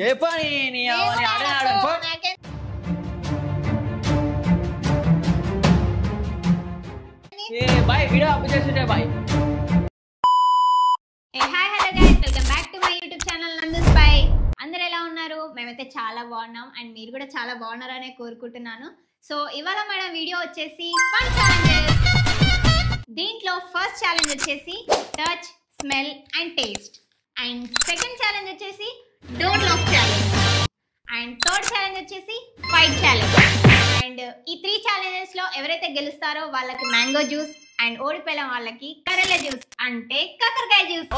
ఏ పని నీ అవని ఆడనాడు ఏ బాయ్ వీడియో అప్ చేస్తుంటే bye hi hello guys welcome back to my YouTube channel Nandu spy. అందరూ ఎలా ఉన్నారు? మేమైతే చాలా బాగున్నాం అండ్ మీరు కూడా చాలా బాగున్నారనే కోరుకుంటున్నాను. సో ఇవాళ మన వీడియో వచ్చేసి ఫన్ ఛాలెంజెస్. దీంట్లో ఫస్ట్ ఛాలెంజ్ వచ్చేసి touch, smell and taste, and second challenge వచ్చేసి don't laugh challenge, and third challenge వచ్చేసి ఫైట్ ఛాలెంజ్. అండ్ ఈ 3 ఛాలెంజెస్ లో ఎవరైతే గెలుస్తారో వాళ్ళకి మ్యాంగో జ్యూస్ అండ్ ఓడిపోయిన వాళ్ళకి కరెల జ్యూస్ అంటే కాకరకాయ జ్యూస్,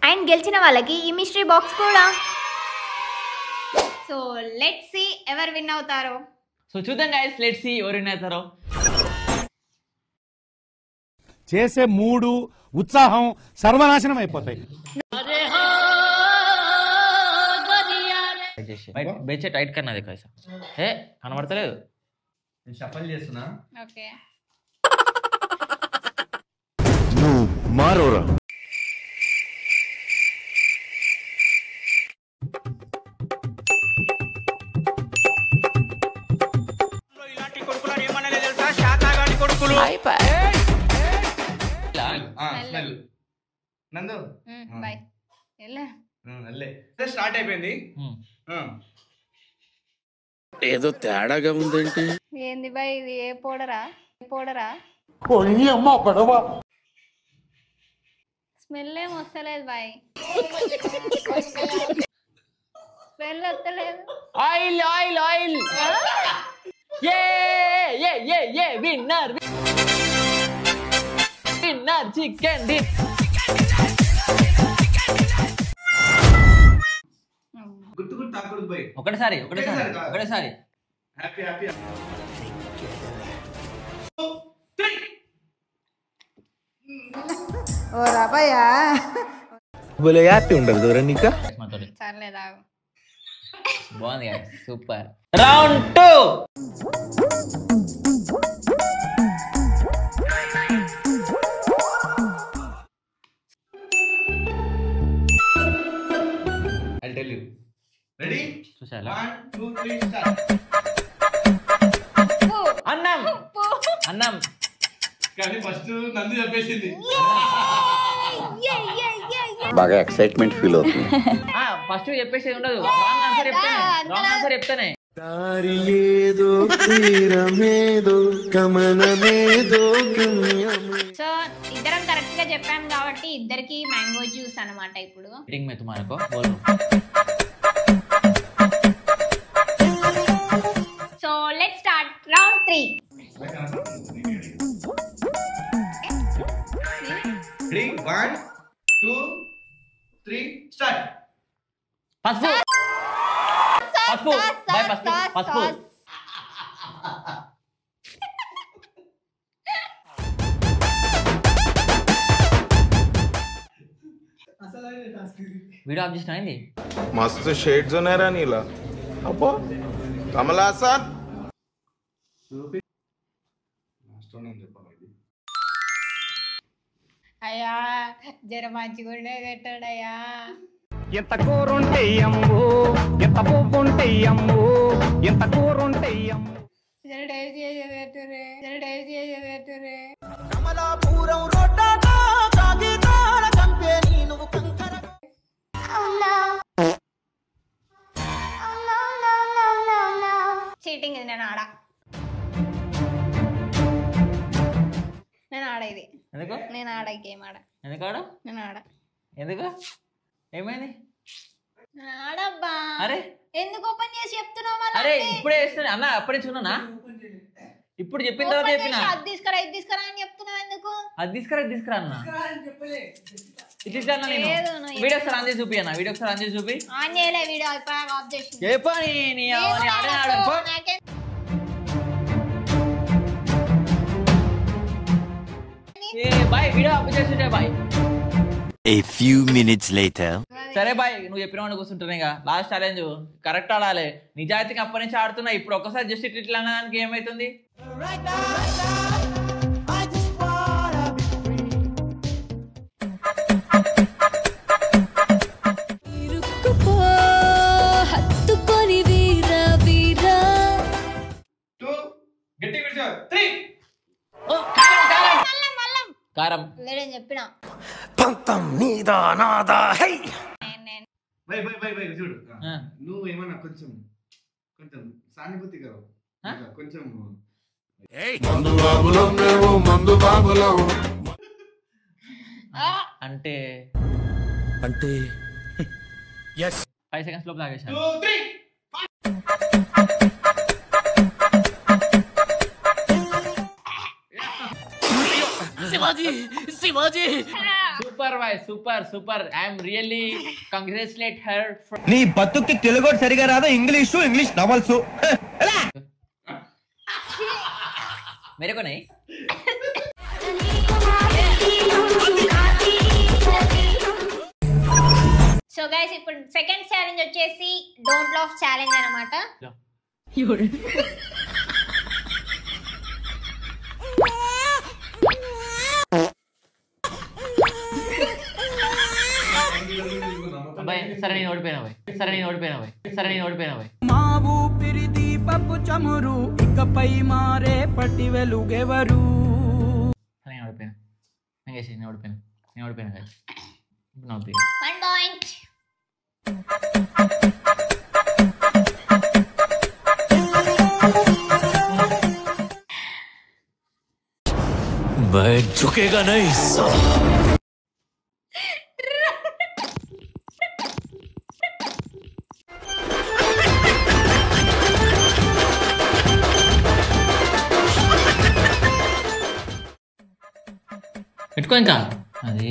అండ్ గెలిచిన వాళ్ళకి ఈ మిస్టరీ బాక్స్ కూడా. సో లెట్స్ సీ ఎవరు విన్ అవుతారో. సో చూద్దాం గైస్, లెట్స్ సీ ఎవరు విన్ అవుతారో. చేసే మూడు ఉత్సాహం సర్వనాశనం అయిపోతాయి. బెంచ్ టైట్ కన్నా అది కైసా ఏ కనబడతలేదు. నేను షఫల్ చేస్తున్నా. ఓకే నువ్వు మారోరా. ఇలాంటి కొడుకులని ఏమన్నా తెలుసా? శాతాగాడి కొడుకులు. స్మెల్ నందు బై ఎలా అల్లే స్టార్ట్ అయిపోయింది. ఏదో తేడాగా ఉందేంటి? ఏంది బై ఇది? ఏ పౌడరా? స్మెల్ ఏం వస్తలేదు బై, స్మెల్ వస్తలేదు. ఆయిల్ ఆయిల్ ఆయిల్ ఏ ఏ ఏ ఏ విన్నర్ విన్నర్ చికెన్ డిష్. గుర్తు గుర్తు తాకూడదు బై. ఒకటిసారి హ్యాపీ హ్యాపీ. ఓ రాబయ్యా భలే హ్యాపీ ఉండదు దూరం నీకా. సర్లేదా బాగుంది కదా, super. Round 2. I'll tell you. Ready? చూసారా? 1 2 3 start. అన్నం అన్నం కానీ ఫస్ట్ నంది చెప్పేసింది. బాగా ఎక్సైట్మెంట్ ఫీల్ అవుతుంది. ఫస్ట్ చెప్పేసి ఉండదు. రాంగ్ ఆన్సర్ చెప్తానే. దారి ఏదో తీరమేదో గమనమేదో గమ్యమే. సో ఇద్దరం కరెక్ట్ గా చెప్పాం కాబట్టి ఇద్దరికి మ్యాంగో జ్యూస్ అన్నమాట. ఇప్పుడు मीटिंग में तुम्हारे को बोलो. So let's start round 3. Ready? 1 2 3 start. పసుపు పసుపు బై పసుపు పసుపు. వీడియో ఆఫ్ చేసిన అయింది. मस्त शेड्स ఉన్నాయి రా నీలా. అబ్బో కమల్ హాసన్. అయ్యా జర మంచిగుండే పెట్టాడయ్యా. ఎంత కూరుంటే అమ్ము, ఎంత పువ్వుంటే అమ్ము, ఎంత కూరుంటే అమ్ము. జర టేస్ట్ చేసి పెట్టురే. చీటింగ్ ఇది. నేను ఆడ ఇది. ఎందుకు నేను ఆడ ఈ గేమ్ ఆడ. ఎందుకు ఏమైంది? నేను ఆడబ్బా. అరే ఎందుకు ఓపెన్ చేసి చెప్తున్నావు? అరే ఇప్పుడే వేస్తాను అన్న, అప్పుడే చూడనా? ఇప్పుడు చెప్పిన తర్వాత చెప్పిన అది తీసుకురా ఇది తీసుకురా అని చెప్తున్నావు ఎందుకు? అది తీసుకురా అన్న. ఇట్లా నేను వీడియో ఒకసారి ఆన్ చేసి చూపి అన్న. వీడియో ఒకసారి ఆన్ చేసి చూపి. ఆన్ చేయలే వీడియో, ఇప్పుడు ఆఫ్ చేసి. ఏ పని నీ అవని ఆడనాడు ఏ బాయ్ వీడియో అప్ చేస్తుంటే bye. A few minutes later. సరే బాయ్, నువ్వు చెప్పిన వాడిని కూర్చుంటున్నా. ఇక లాస్ట్ ఛాలెంజ్ కరెక్ట్ ఆడాలి. నిజాయితీగా అప్పటి నుంచి ఆడుతున్నా. ఇప్పుడు ఒక్కసారి జస్ట్ ఇట్లా అనడానికి ఏమైతుంది? ఇరుక్కుపో చూడు ఆ. నువ్వు ఏమన్నా కొంచెం కొంచెం సానుభూతి కదా ఆ? కొంచెం అంటే 5 seconds లోపు తాగేసాను. Super boy, super super. I'm really congratulate her. నీ బతుక్కి తెలుగు సరిగా రాదా, ఇంగ్లీష్ నవల్స్ मेरे को नहीं. సో గైస్ ఇప్పుడు సెకండ్ ఛాలెంజ్ వచ్చేసి డోంట్ లాఫ్ ఛాలెంజ్ అన్నమాట. అబ్బాయి సరే నేను ఓడిపోయినా బాయ్, సరే నేను ఓడిపోయినా బాయ్, సరే నేను ఓడిపోయినా బాయ్. మా ఊపిరి దీపపు చమురు ఇకపై మారే పట్టి వెలుగెవరు. నేను ఓడిపోయినా, నేను ఓడిపోయినా, నేను ఓడిపోయినా guys. ఇప్పుడు నా 1 పాయింట్. मैं झुकेगा नहीं. పెట్టుకో ఇంకా. అది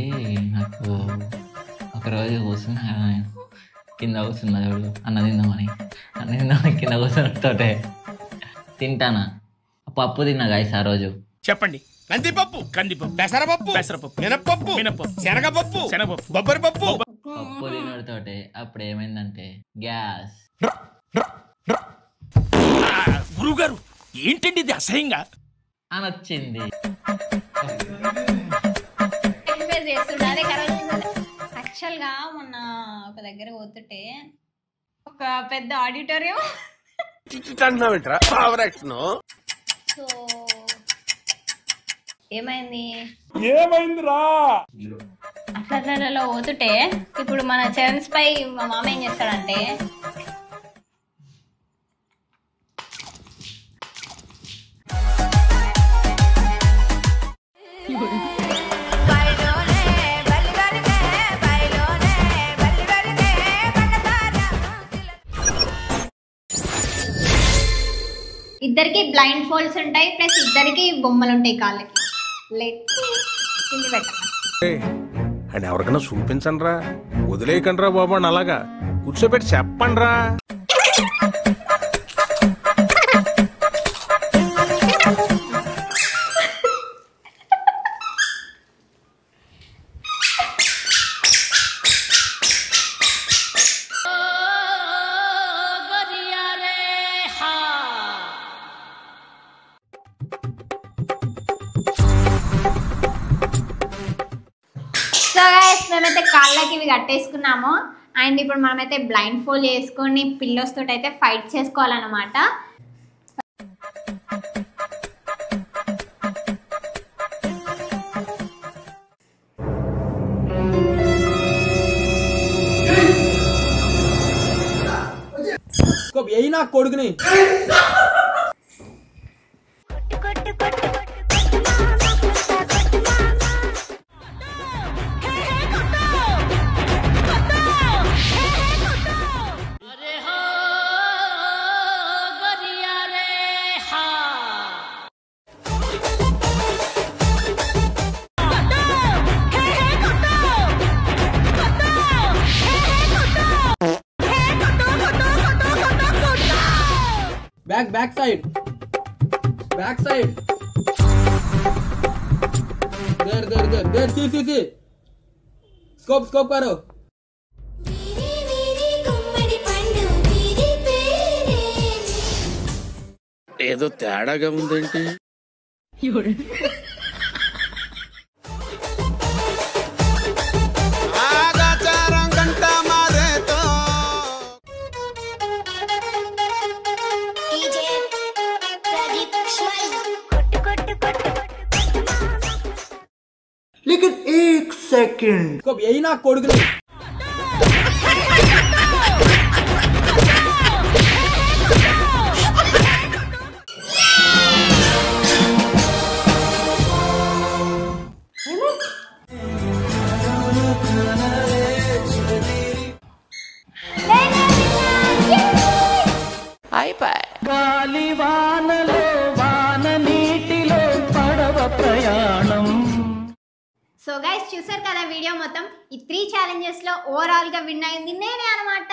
నాకు ఒకరోజు కూర్చున్నా కదా నేను, కింద కూర్చున్నా దేవుడు అన్న తిందామని, కింద కూర్చున్నతోటే తింటానా పప్పు తిన్నా గాయస్ ఆ రోజు. చెప్పండి. కందిపప్పు, పెసరపప్పు, మినప్పప్పు, శనగపప్పు, బొబ్బరి పప్పు. పప్పు తినడితోటే అప్పుడు ఏమైందంటే గ్యాస్. గురుగారు ఏంటండి ఇది అసహ్యంగా అని వచ్చింది. ఎక్సర్సైజ్ చేస్తుండే అదే కరెక్ట్. యాక్చువల్గా మొన్న ఒక దగ్గర పోతుంటే ఒక పెద్ద ఆడిటోరియం. సో ఏమైందిరా అట్లా పోతుంటే ఇప్పుడు మన చరణ్స్ పై మా మామ ఏం చేస్తాడంటే ఇద్దరికి బ్లైండ్ ఫోల్డ్స్ ఉంటాయి, ప్లస్ ఇద్దరికి బొమ్మలు ఉంటాయి కాళ్ళకి. కింద పెట్టాలి. అండ్ ఎవరికైనా చూపించండి రా, వదిలేయకండి రా బాబు అని అలాగా కూర్చోబెట్టి చెప్పండి రా. సో గైస్ మేమైతే కాళ్ళకి ఇవి కట్టేసుకున్నాము. అండ్ ఇప్పుడు మనమైతే బ్లైండ్ ఫోల్డ్ చేసుకొని పిల్లోస్ తోటి అయితే ఫైట్ చేసుకోవాలన్నమాట. ఏ నా కొడుకుని बैक साइड देर सी स्कोप करो. ఏదో తేడాగా ఉందేంటి. लेकिन एक సెకండ్ అయినా కొడుకులు సో గైస్ చూసారు కదా వీడియో మొత్తం. ఈ 3 ఛాలెంజెస్ లో ఓవరాల్ గా విన్ అయింది నేనే అనమాట.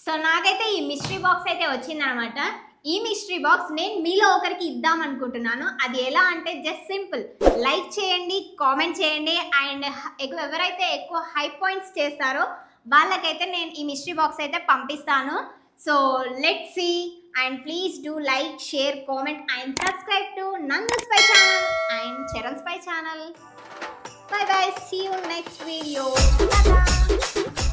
సో నాకైతే ఈ మిస్టరీ బాక్స్ అయితే వచ్చిందనమాట. ఈ మిస్టరీ బాక్స్ నేను మీలో ఒకరికి ఇద్దాం అనుకుంటున్నాను. అది ఎలా అంటే జస్ట్ సింపుల్, లైక్ చేయండి, కామెంట్ చేయండి, అండ్ ఎవరైతే ఎక్కువ హై పాయింట్స్ చేస్తారో వాళ్ళకైతే నేను ఈ మిస్టరీ బాక్స్ అయితే పంపిస్తాను. So let's see, and please do like, share, comment and subscribe to Nandu Spy channel and Charan Spy channel. Bye bye, see you next video. Tada!